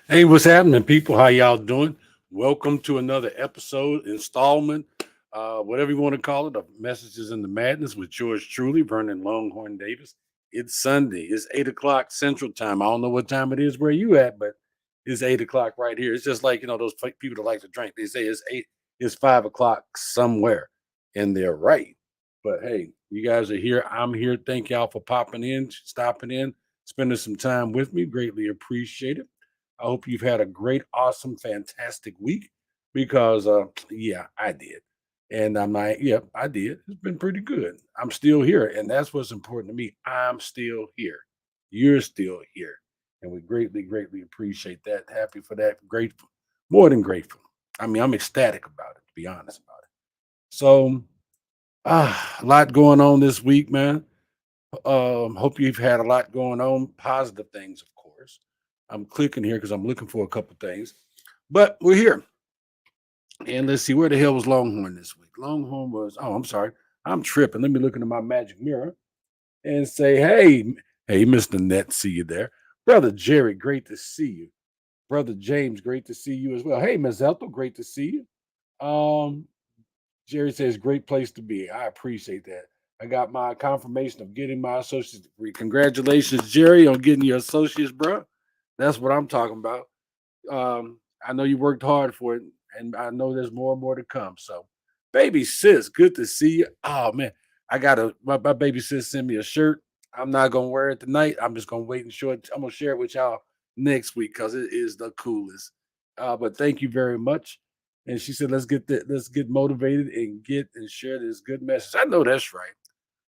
Hey, what's happening, people? How y'all doing? Welcome to another episode, installment, whatever you want to call it, of Messages in the Madness with yours truly, Vernon Longhorn Davis. It's Sunday. It's 8 o'clock Central Time. I don't know what time it is where you at, but it's 8 o'clock right here. It's just like those people that like to drink. They say it's eight, it's 5 o'clock somewhere, and they're right. But hey, you guys are here. I'm here. Thank y'all for popping in, stopping in, spending some time with me. Greatly appreciate it. I hope you've had a great, awesome, fantastic week because, yeah, I did. And I'm like, yep, I did. It's been pretty good. I'm still here. And that's what's important to me. I'm still here. You're still here. And we greatly, greatly appreciate that. Happy for that. Grateful. More than grateful. I mean, I'm ecstatic about it, to be honest about it. So, a lot going on this week, man. Hope you've had a lot going on, positive things, of course. I'm clicking here because I'm looking for a couple things, but we're here. And let's see, where the hell was Longhorn this week? Longhorn was, oh, I'm sorry. I'm tripping. Let me look into my magic mirror and say, hey, Mr. Net, see you there. Brother Jerry, great to see you. Brother James, great to see you as well. Hey, Ms. Ethel, great to see you. Jerry says, great place to be. I appreciate that. I got my confirmation of getting my associate's degree. Congratulations, Jerry, on getting your associate's, bro. That's what I'm talking about. I know you worked hard for it, and I know there's more and more to come. So, baby sis, good to see you. Oh man, I got my baby sis sent me a shirt. I'm not gonna wear it tonight. I'm just gonna wait and show it. I'm gonna share it with y'all next week because it is the coolest. But thank you very much. And she said, let's get motivated and get and share this good message. I know that's right.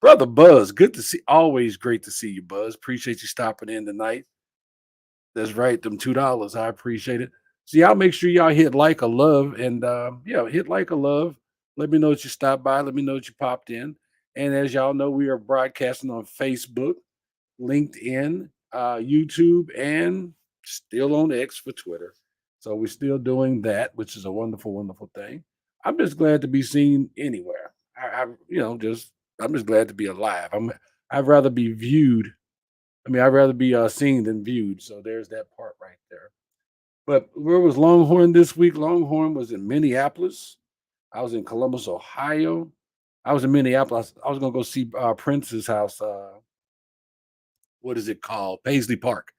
Brother Buzz, good to see. Always great to see you, Buzz. Appreciate you stopping in tonight. That's right, them $2. I appreciate it. So y'all make sure y'all hit like a love and yeah, hit like a love. Let me know that you stopped by. Let me know that you popped in. And as y'all know, we are broadcasting on Facebook, LinkedIn, YouTube, and still on X for Twitter. So we're still doing that, which is a wonderful, wonderful thing. I'm just glad to be seen anywhere. Just I'm just glad to be alive. I'd rather be viewed. I'd rather be seen than viewed. So there's that part right there. But where was Longhorn this week? Longhorn was in Minneapolis. I was in Columbus, Ohio. I was in Minneapolis. I was gonna go see Prince's house. What is it called? Paisley Park.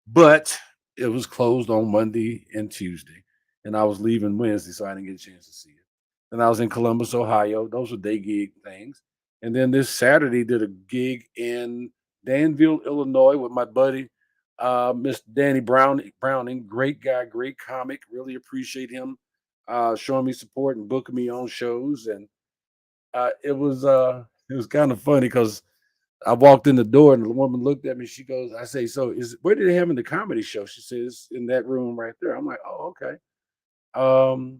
But it was closed on Monday and Tuesday, and I was leaving Wednesday, so I didn't get a chance to see it. Then I was in Columbus, Ohio. Those were day gig things. And then this Saturday did a gig in Danville, Illinois, with my buddy, Mr. Danny Browning. Great guy, great comic. Really appreciate him showing me support and booking me on shows. And it was kind of funny because I walked in the door and the woman looked at me. She goes, I say, so is where did they have in the comedy show? She says, in that room right there. I'm like, oh, okay. Um,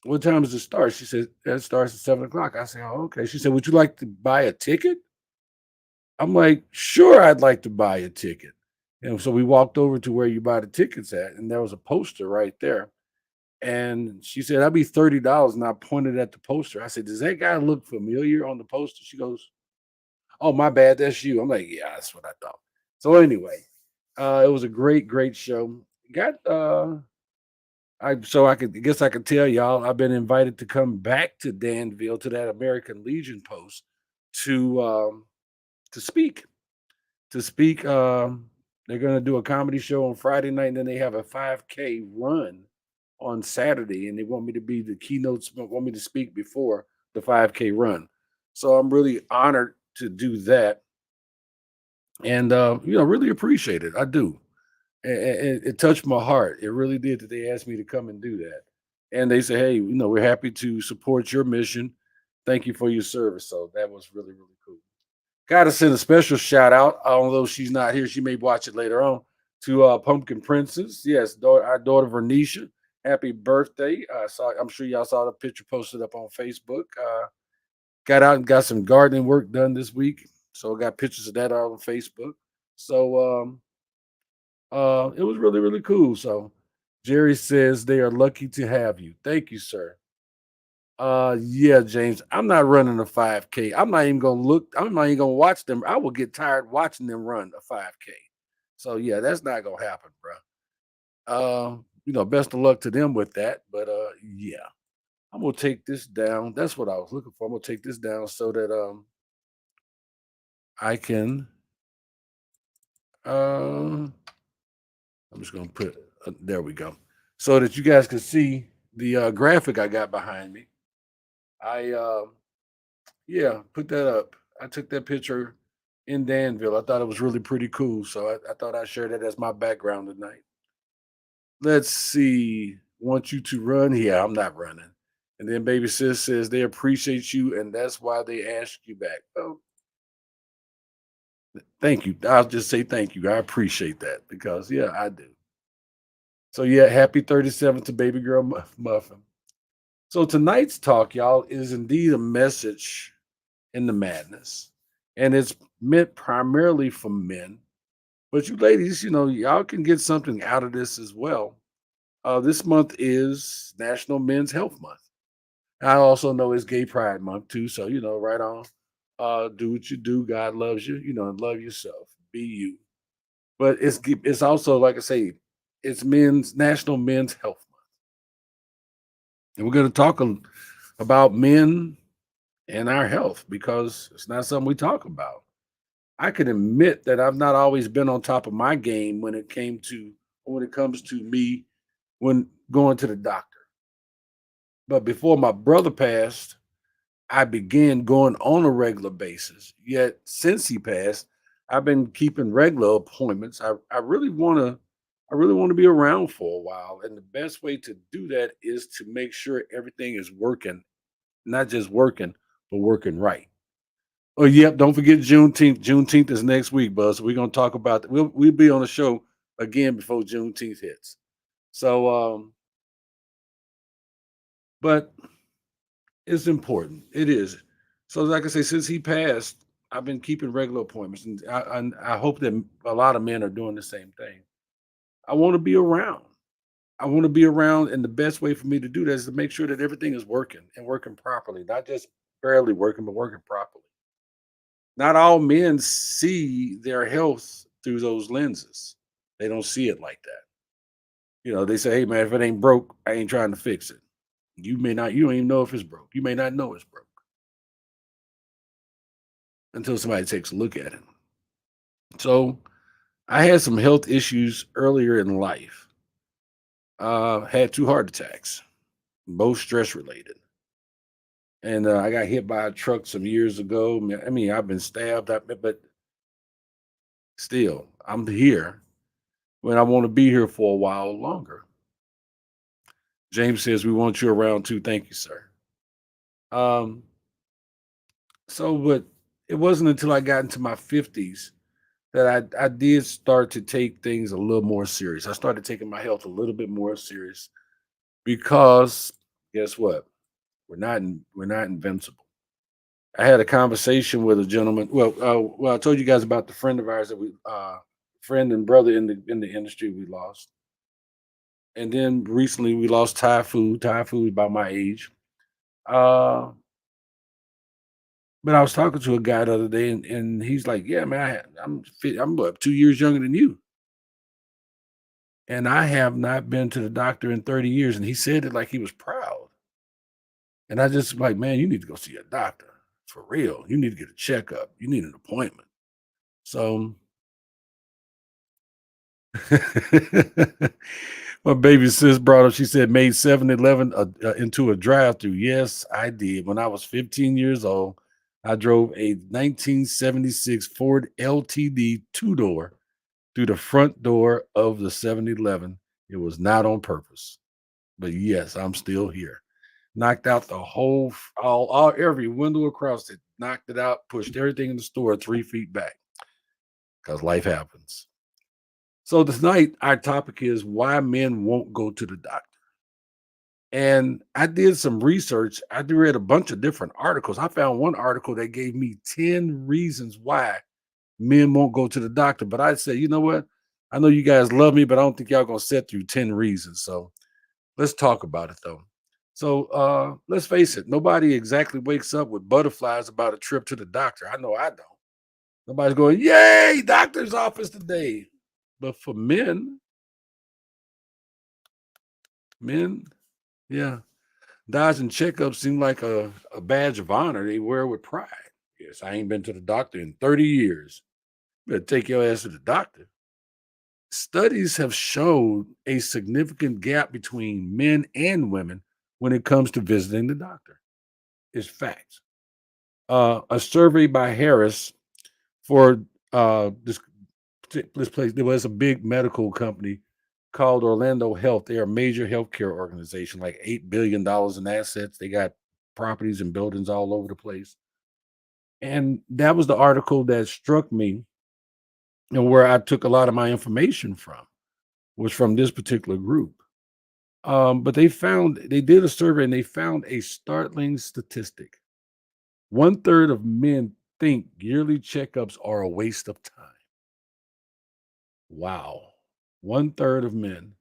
what time does it start? She said, it starts at 7 o'clock. I say, oh, okay. She said, would you like to buy a ticket? I'm like, sure, I'd like to buy a ticket. And so we walked over to where you buy the tickets at, and there was a poster right there. And she said, that'd be $30. And I pointed at the poster. I said, does that guy look familiar on the poster? She goes, oh, my bad, that's you. I'm like, yeah, that's what I thought. So anyway, it was a great, great show. Got I guess I could tell y'all I've been invited to come back to Danville to that American Legion post to um to speak. To speak. They're gonna do a comedy show on Friday night, and then they have a 5K run on Saturday, and they want me to be the keynote, want me to speak before the 5K run. So I'm really honored to do that and really appreciate it. I do. And it touched my heart. It really did that they asked me to come and do that. And they say, hey, we're happy to support your mission. Thank you for your service. So that was really, really cool. Got to send a special shout out, although she's not here. She may watch it later on to Pumpkin Princess. Yes, our daughter Vernisha. Happy birthday! I'm sure y'all saw the picture posted up on Facebook. Got out and got some gardening work done this week, so I got pictures of that out on Facebook. So it was really, really cool. So Jerry says they are lucky to have you. Thank you, sir. Yeah, James. I'm not running a 5K. I'm not even gonna look. I'm not even gonna watch them. I will get tired watching them run a 5K. So yeah, that's not gonna happen, bro. Uh, best of luck to them with that. But yeah, I'm gonna take this down. That's what I was looking for. I'm gonna take this down so that I can I'm just gonna put there we go. So that you guys can see the graphic I got behind me. I Yeah, put that up. I took that picture in Danville. I thought it was really pretty cool. So I thought I'd share that as my background tonight. Let's see. Want you to run? Yeah, I'm not running. And then baby sis says they appreciate you and that's why they asked you back. Oh, thank you. I'll just say thank you. I appreciate that because yeah, I do. So yeah, happy 37th to baby girl Muffin. So tonight's talk, y'all, is indeed a message in the madness. And it's meant primarily for men. But you ladies, y'all can get something out of this as well. This month is National Men's Health Month. I also know it's Gay Pride Month too. So, right on. Do what you do. God loves you, and love yourself. Be you. But it's also, like I say, it's National Men's Health Month. And we're going to talk about men and our health because it's not something we talk about. I can admit that I've not always been on top of my game when it comes to me when going to the doctor. But before my brother passed, I began going on a regular basis. Yet since he passed, I've been keeping regular appointments. I really want to be around for a while. And the best way to do that is to make sure everything is working, not just working, but working right. Oh, yep. Don't forget Juneteenth. Juneteenth is next week, Buzz. So we're gonna talk about that. We'll be on the show again before Juneteenth hits. So but it's important. It is. So like I say, since he passed, I've been keeping regular appointments, and I hope that a lot of men are doing the same thing. I want to be around. I want to be around, and the best way for me to do that is to make sure that everything is working and working properly, not just barely working, but working properly. Not all men see their health through those lenses. They don't see it like that. They say, "Hey, man, if it ain't broke, I ain't trying to fix it." You don't even know if it's broke. You may not know it's broke until somebody takes a look at it. So I had some health issues earlier in life. Had two heart attacks, both stress related. And I got hit by a truck some years ago. I mean, I've been stabbed, but still, I'm here when I want to be here for a while longer. James says, we want you around too. Thank you, sir. Um, but it wasn't until I got into my 50s that I did start to take things a little more serious. I started taking my health a little bit more serious because guess what? We're not invincible. I had a conversation with a gentleman. I told you guys about the friend of ours that we friend and brother in the industry we lost. And then recently we lost Thai food. Thai food about my age. Uh But I was talking to a guy the other day, and he's like, "Yeah, man, I'm what, 2 years younger than you, and I have not been to the doctor in 30 years." And he said it like he was proud. And I just like, man, you need to go see a doctor for real. You need to get a checkup. You need an appointment. So, my baby sis brought up. She said, "Made 7-Eleven into a drive-through." Yes, I did. When I was 15 years old, I drove a 1976 Ford LTD two-door through the front door of the 7-Eleven. It was not on purpose. But yes, I'm still here. Knocked out the whole all every window across it, knocked it out, pushed everything in the store 3 feet back because life happens. So tonight, our topic is why men won't go to the doctor. And I did some research. I read a bunch of different articles. I found one article that gave me 10 reasons why men won't go to the doctor. But I said, you know what? I know you guys love me, but I don't think y'all gonna sit through 10 reasons. So let's talk about it though. So let's face it, nobody exactly wakes up with butterflies about a trip to the doctor. I know I don't. Nobody's going, yay, doctor's office today. But for men, Men, yeah. Dodging checkups seem like a badge of honor they wear with pride. Yes, I ain't been to the doctor in 30 years. Better take your ass to the doctor. Studies have showed a significant gap between men and women when it comes to visiting the doctor. It's facts. A survey by Harris for this place, there was a big medical company called Orlando Health. They're a major healthcare organization, like $8 billion in assets. They got properties and buildings all over the place. And that was the article that struck me and where I took a lot of my information from was from this particular group. But they did a survey and they found a startling statistic. One third of men think yearly checkups are a waste of time. Wow. One third of men.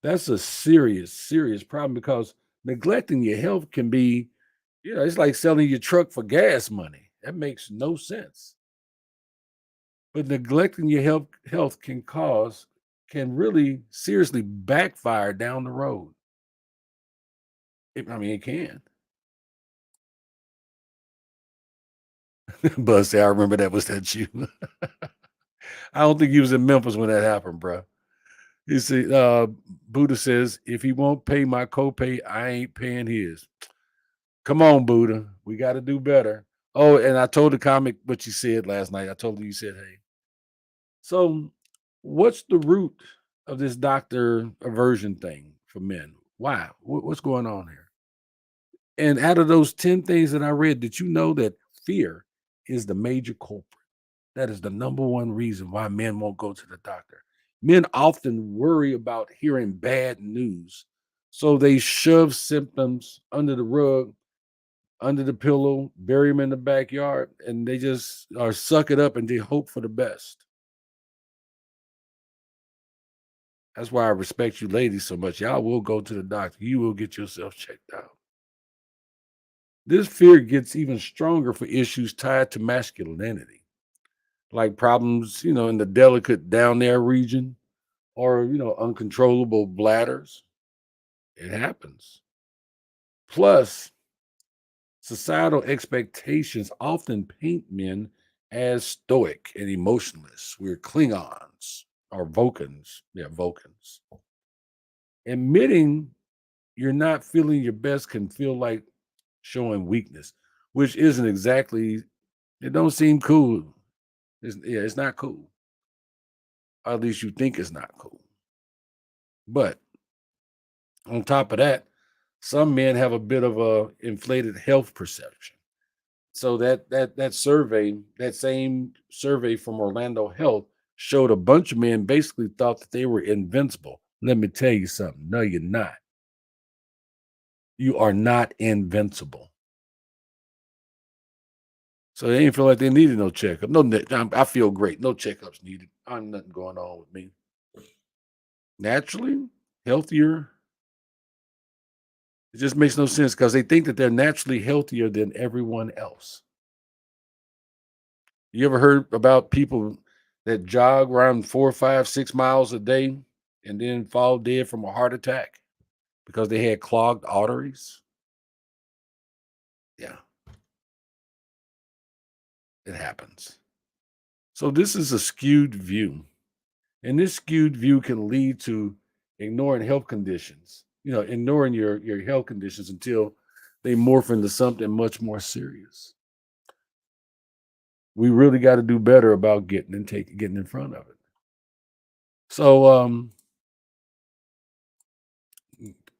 That's a serious, serious problem because neglecting your health can be, it's like selling your truck for gas money. That makes no sense. But neglecting your health can really seriously backfire down the road. It can. Buzz say, I remember that was that you. I don't think he was in Memphis when that happened, bro. He said, Buddha says, if he won't pay my copay, I ain't paying his. Come on, Buddha. We got to do better. Oh, and I told the comic what you said last night. I told you said, hey. So, what's the root of this doctor aversion thing for men? Why? What's going on here? And out of those 10 things that I read, did you know that fear is the major culprit? That is the number one reason why men won't go to the doctor. Men often worry about hearing bad news. So they shove symptoms under the rug, under the pillow, bury them in the backyard, and they just are suck it up and they hope for the best. That's why I respect you ladies so much. Y'all will go to the doctor. You will get yourself checked out. This fear gets even stronger for issues tied to masculinity, like problems, in the delicate down there region or, uncontrollable bladders. It happens. Plus, societal expectations often paint men as stoic and emotionless. We're Klingons or Vulcans. Yeah, Vulcans. Admitting you're not feeling your best can feel like showing weakness, which isn't exactly, it don't seem cool. It's not cool. Or at least you think it's not cool. But on top of that, some men have a bit of a inflated health perception. So that same survey from Orlando Health showed a bunch of men basically thought that they were invincible. Let me tell you something. No, you're not. You are not invincible. So they didn't feel like they needed no checkup. No, I feel great. No checkups needed. I'm nothing going on with me. Naturally healthier. It just makes no sense because they think that they're naturally healthier than everyone else. You ever heard about people that jog around 4, 5, 6 miles a day and then fall dead from a heart attack because they had clogged arteries? Yeah, it happens. So this is a skewed view. And this skewed view can lead to ignoring health conditions, ignoring your health conditions until they morph into something much more serious. We really got to do better about getting in front of it. So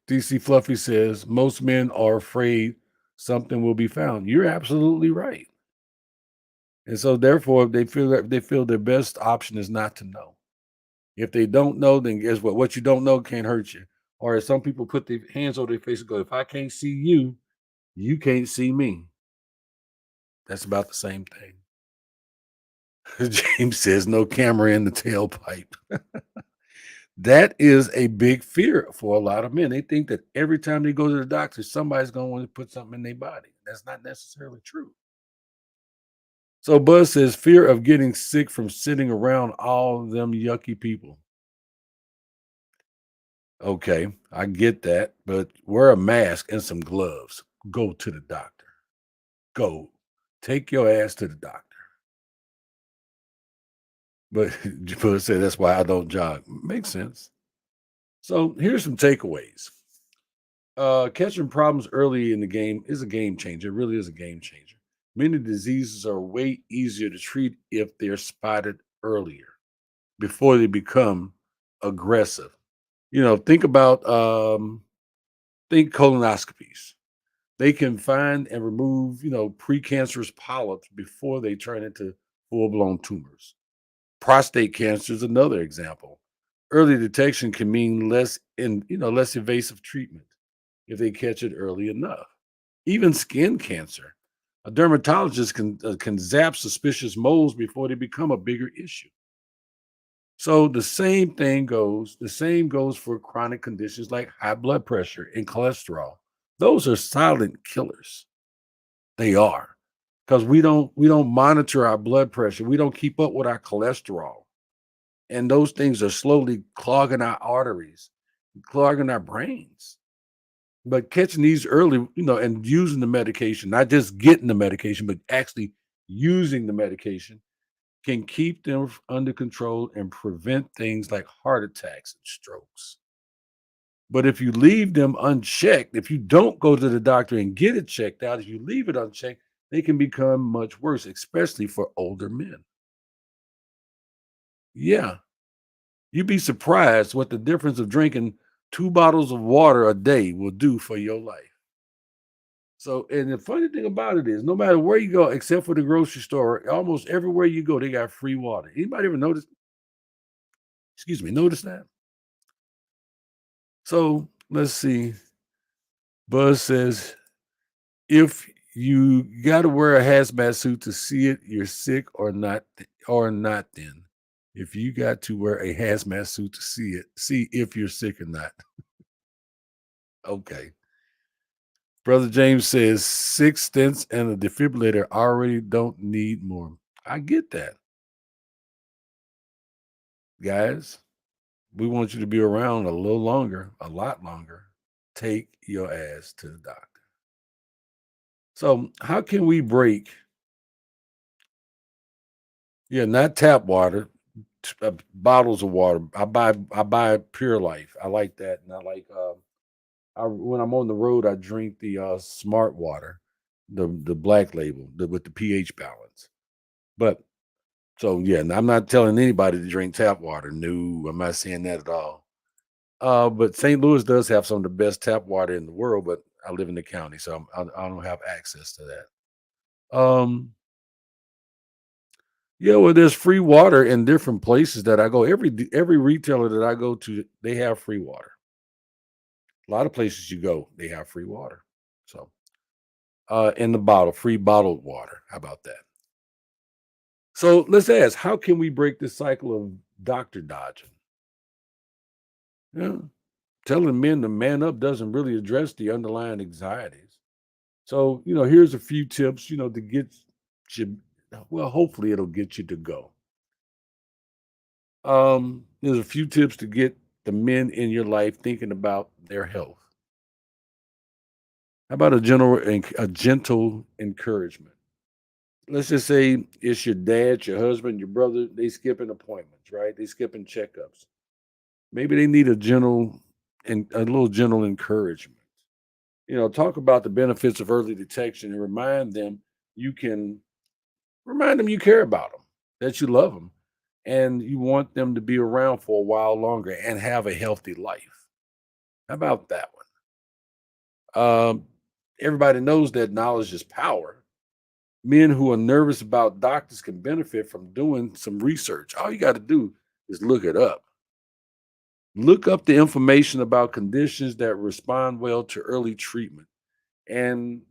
DC Fluffy says most men are afraid something will be found. You're absolutely right. And so therefore they feel their best option is not to know. If they don't know, then guess what? What you don't know can't hurt you. Or as some people put their hands over their face and go, if I can't see you, you can't see me. That's about the same thing. James says no camera in the tailpipe. That is a big fear for a lot of men. They think that every time they go to the doctor, somebody's going to want to put something in their body. That's not necessarily true. So Buzz says fear of getting sick from sitting around all them yucky people. Okay, I get that, but wear a mask and some gloves. Go to the doctor. Go. Take your ass to the doctor. But people say that's why I don't jog. Makes sense. So here's some takeaways. Catching problems early in the game is a game changer. It really is a game changer. Many diseases are way easier to treat if they're spotted earlier before they become aggressive. Think about think colonoscopies. They can find and remove, precancerous polyps before they turn into full-blown tumors. Prostate cancer is another example. Early detection can mean less invasive treatment if they catch it early enough. Even skin cancer. A dermatologist can zap suspicious moles before they become a bigger issue. So the same goes for chronic conditions like high blood pressure and cholesterol. Those are silent killers. They are. Because we don't monitor our blood pressure. We don't keep up with our cholesterol. And those things are slowly clogging our arteries, clogging our brains. But catching these early, and using the medication, not just getting the medication, but actually using the medication can keep them under control and prevent things like heart attacks and strokes. But if you leave them unchecked, if you don't go to the doctor and get it checked out, if you leave it unchecked, they can become much worse, especially for older men. Yeah, you'd be surprised what the difference of drinking 2 bottles of water a day will do for your life. So, and the funny thing about it is, no matter where you go, except for the grocery store, almost everywhere you go, they got free water. Anybody ever notice? Excuse me, notice that? So let's see. Buzz says, if you got to wear a hazmat suit to see it, you're sick or not. Then, if you got to wear a hazmat suit to see if you're sick or not. Okay. Brother James says 6 stents and a defibrillator already don't need more. I get that, guys. We want you to be around a little longer, a lot longer. Take your ass to the doctor. So, how can we break? Yeah, not tap water, bottles of water. I buy Pure Life. I like that, and I like. When I'm on the road, I drink the Smart Water, the black label, with the pH balance. But so yeah, and I'm not telling anybody to drink tap water. No, I'm not saying that at all. But St. Louis does have some of the best tap water in the world, but I live in the county, so I don't have access to that. Yeah, well, there's free water in different places that I go. Every retailer that I go to, they have free water. A lot of places you go, they have free water. So, in the bottle, free bottled water. How about that? So let's ask, how can we break this cycle of doctor dodging? Yeah, telling men to man up doesn't really address the underlying anxieties. So, here's a few tips, to get you, well, hopefully it'll get you to go. There's a few tips to get the men in your life thinking about their health. How about a gentle encouragement? Let's just say it's your dad, your husband, your brother. They skipping appointments, right? They skipping checkups. Maybe they need a little gentle encouragement. Talk about the benefits of early detection and you can remind them you care about them, that you love them, and you want them to be around for a while longer and have a healthy life. How about that one? Everybody knows that knowledge is power. Men who are nervous about doctors can benefit from doing some research. All you got to do is look it up. Look up the information about conditions that respond well to early treatment and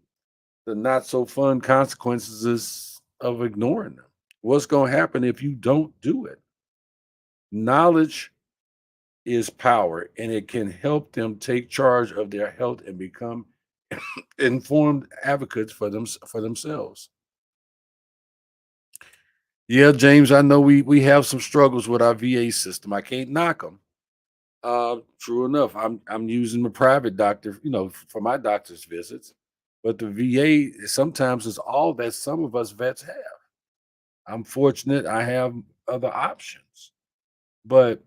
the not so fun consequences of ignoring them. What's going to happen if you don't do it? Knowledge is power, and it can help them take charge of their health and become informed advocates for themselves. Yeah, James, I know we have some struggles with our VA system. I can't knock them, True enough. I'm using the private doctor, for my doctor's visits, but the VA sometimes is all that some of us vets have. I'm fortunate I have other options, but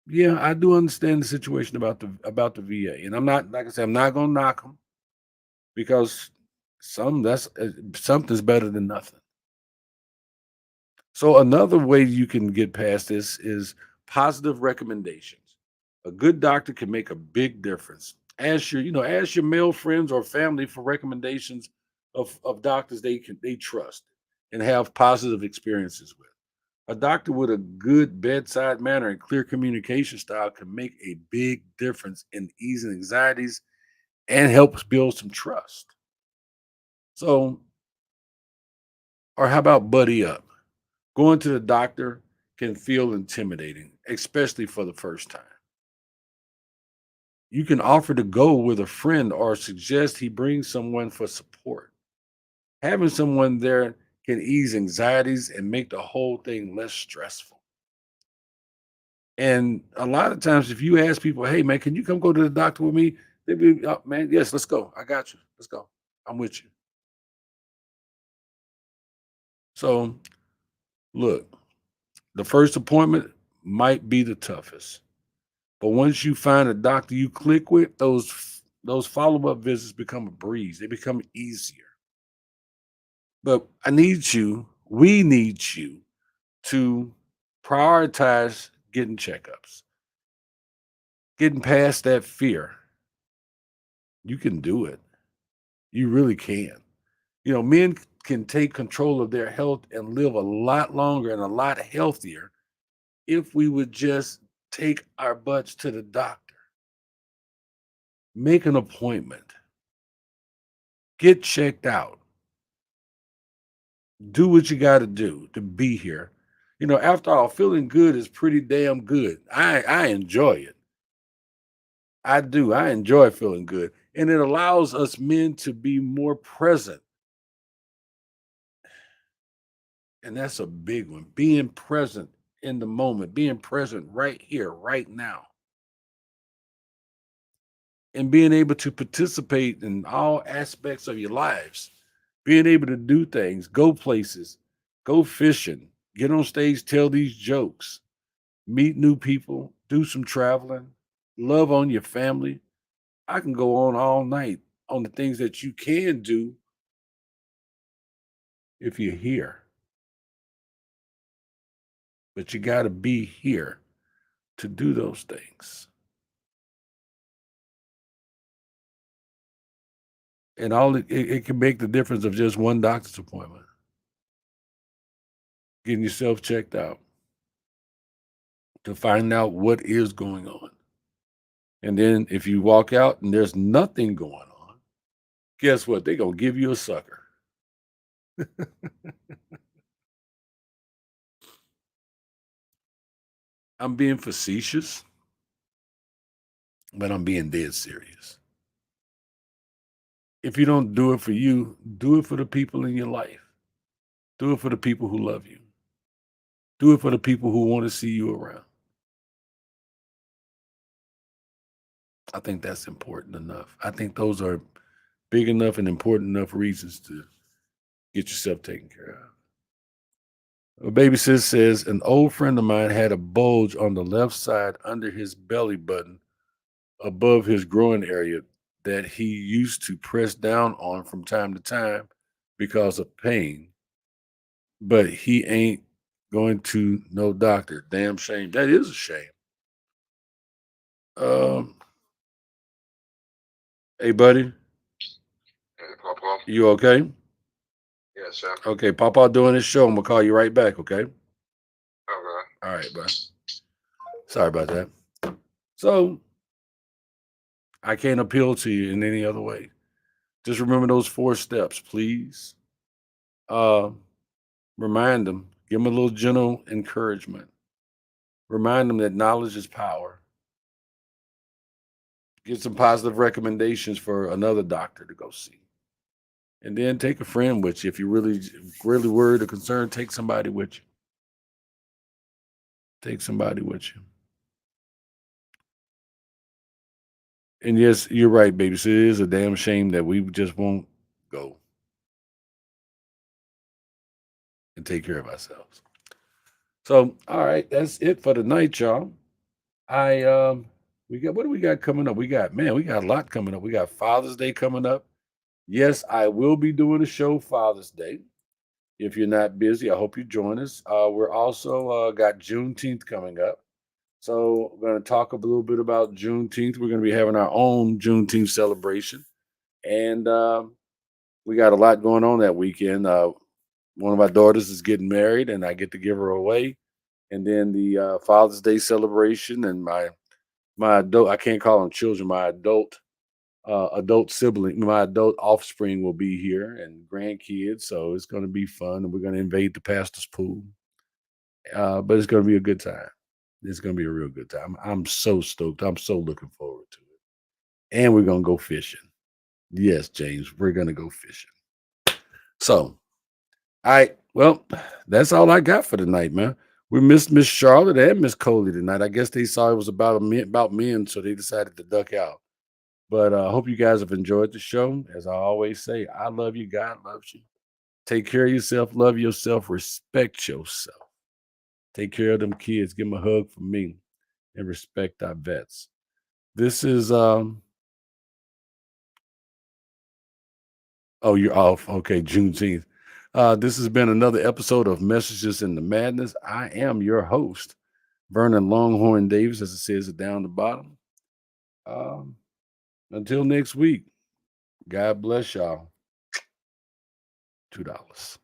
yeah, I do understand the situation about the VA, and I'm not like I said, I'm not gonna knock them because something's better than nothing. So another way you can get past this is positive recommendations. A good doctor can make a big difference. Ask your male friends or family for recommendations of doctors they trust and have positive experiences with. A doctor with a good bedside manner and clear communication style can make a big difference in easing anxieties and helps build some trust. So, or how about buddy up? Going to the doctor can feel intimidating, especially for the first time. You can offer to go with a friend or suggest he brings someone for support. Having someone there can ease anxieties and make the whole thing less stressful. And a lot of times, if you ask people, "Hey, man, can you come go to the doctor with me?" They be, "Oh, man, yes, let's go. I got you. Let's go. I'm with you." So, look, the first appointment might be the toughest, but once you find a doctor you click with, those follow up visits become a breeze. They become easier. But we need you to prioritize getting checkups, getting past that fear. You can do it. You really can. Men can take control of their health and live a lot longer and a lot healthier if we would just take our butts to the doctor, make an appointment, get checked out, do what you got to do to be here. After all, feeling good is pretty damn good. I enjoy it. I do. I enjoy feeling good. And it allows us men to be more present. And that's a big one. Being present in the moment, being present right here, right now, and being able to participate in all aspects of your lives, being able to do things, go places, go fishing, get on stage, tell these jokes, meet new people, do some traveling, love on your family. I can go on all night on the things that you can do if you're here, but you got to be here to do those things. And it can make the difference of just one doctor's appointment, getting yourself checked out to find out what is going on. And then if you walk out and there's nothing going on, guess what? They're going to give you a sucker. I'm being facetious, but I'm being dead serious. If you don't do it for you, do it for the people in your life. Do it for the people who love you. Do it for the people who want to see you around. I think that's important enough. I think those are big enough and important enough reasons to get yourself taken care of. A baby sis says an old friend of mine had a bulge on the left side under his belly button above his groin area that he used to press down on from time to time because of pain, but he ain't going to no doctor. Damn shame. That is a shame. Um, hey, buddy, Hey, Papa. you okay? Yes, sir. Okay, Papa doing his show. I'm gonna call you right back. Okay. Okay. All right, bud. Sorry about that. So I can't appeal to you in any other way. Just remember those 4 steps, please. Uh, Remind them. Give them a little gentle encouragement. Remind them that knowledge is power. Get some positive recommendations for another doctor to go see. And then take a friend with you. If you're really worried or concerned, take somebody with you. Take somebody with you. And yes, you're right, baby. So it is a damn shame that we just won't go and take care of ourselves. So, all right, that's it for tonight, y'all. I we got what do we got coming up? We got a lot coming up. We got Father's Day coming up. Yes, I will be doing a show Father's Day. If you're not busy, I hope you join us. We're also got Juneteenth coming up. So we're going to talk a little bit about Juneteenth. We're going to be having our own Juneteenth celebration. And we got a lot going on that weekend. One of my daughters is getting married, and I get to give her away. And then the Father's Day celebration, and my adult, I can't call them children, my adult sibling, my adult offspring will be here and grandkids. So it's going to be fun, and we're going to invade the pastor's pool. But it's going to be a good time. It's going to be a real good time. I'm so stoked. I'm so looking forward to it. And we're going to go fishing. Yes, James, we're going to go fishing. So, all right. Well, that's all I got for tonight, man. We missed Miss Charlotte and Miss Coley tonight. I guess they saw it was about men, so they decided to duck out. But I hope you guys have enjoyed the show. As I always say, I love you. God loves you. Take care of yourself. Love yourself. Respect yourself. Take care of them kids. Give them a hug from me, and respect our vets. This is Oh, you're off. Okay, Juneteenth. This has been another episode of Messages in the Madness. I am your host, Vernon Longhorn Davis, as it says it down the bottom. Um, until next week, God bless y'all. $2.